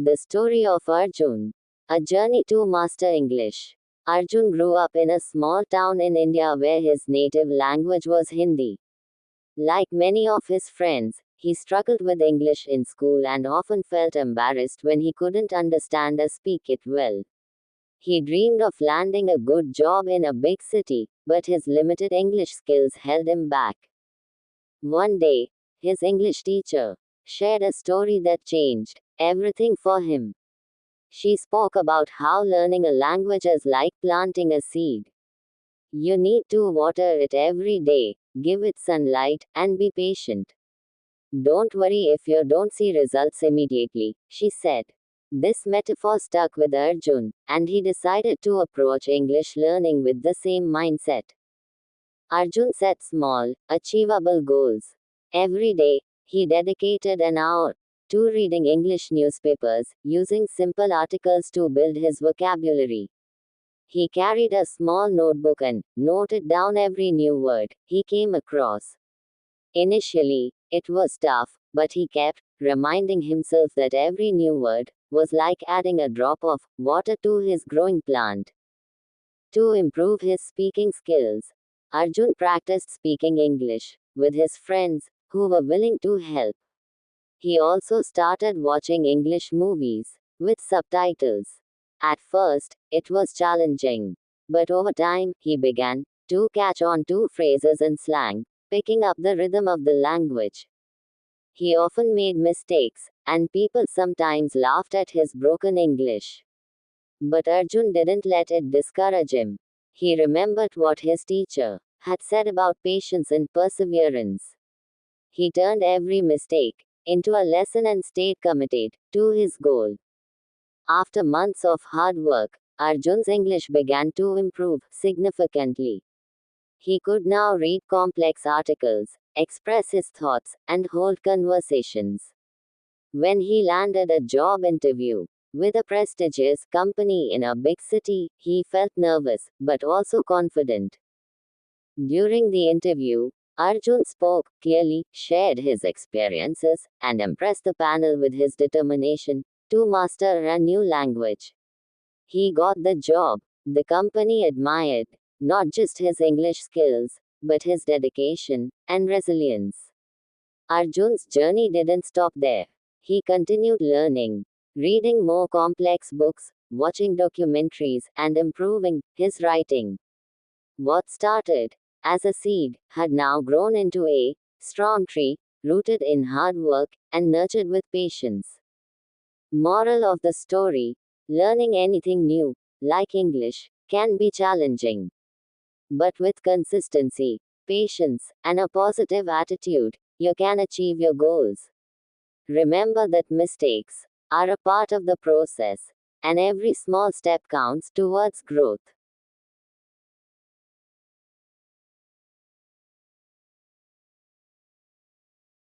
The story of Arjun. A journey to master English. Arjun grew up in a small town in India where his native language was Hindi. Like many of his friends, he struggled with English in school and often felt embarrassed when he couldn't understand or speak it well. He dreamed of landing a good job in a big city, but his limited English skills held him back. One day, his English teacher shared a story that changed everything for him. She spoke about how learning a language is like planting a seed. You need to water it every day, give it sunlight, and be patient. Don't worry if you don't see results immediately, she said. This metaphor stuck with Arjun, and he decided to approach English learning with the same mindset. Arjun set small, achievable goals. Every day, he dedicated an hour to reading English newspapers, using simple articles to build his vocabulary. He carried a small notebook and noted down every new word he came across. Initially, it was tough, but he kept reminding himself that every new word was like adding a drop of water to his growing plant. To improve his speaking skills, Arjun practiced speaking English with his friends who were willing to help. He also started watching English movies with subtitles. At first, it was challenging, but over time, he began to catch on to phrases and slang, picking up the rhythm of the language. He often made mistakes, and people sometimes laughed at his broken English. But Arjun didn't let it discourage him. He remembered what his teacher had said about patience and perseverance. He turned every mistake into a lesson and stayed committed to his goal. After months of hard work, Arjun's English began to improve significantly. He could now read complex articles, express his thoughts, and hold conversations. When he landed a job interview with a prestigious company in a big city, he felt nervous, but also confident. During the interview, Arjun spoke clearly, shared his experiences, and impressed the panel with his determination to master a new language. He got the job. The company admired not just his English skills, but his dedication and resilience. Arjun's journey didn't stop there. He continued learning, reading more complex books, watching documentaries, and improving his writing. What started as a seed had now grown into a strong tree, rooted in hard work and nurtured with patience. Moral of the story: learning anything new, like English, can be challenging. But with consistency, patience, and a positive attitude, you can achieve your goals. Remember that mistakes are a part of the process, and every small step counts towards growth.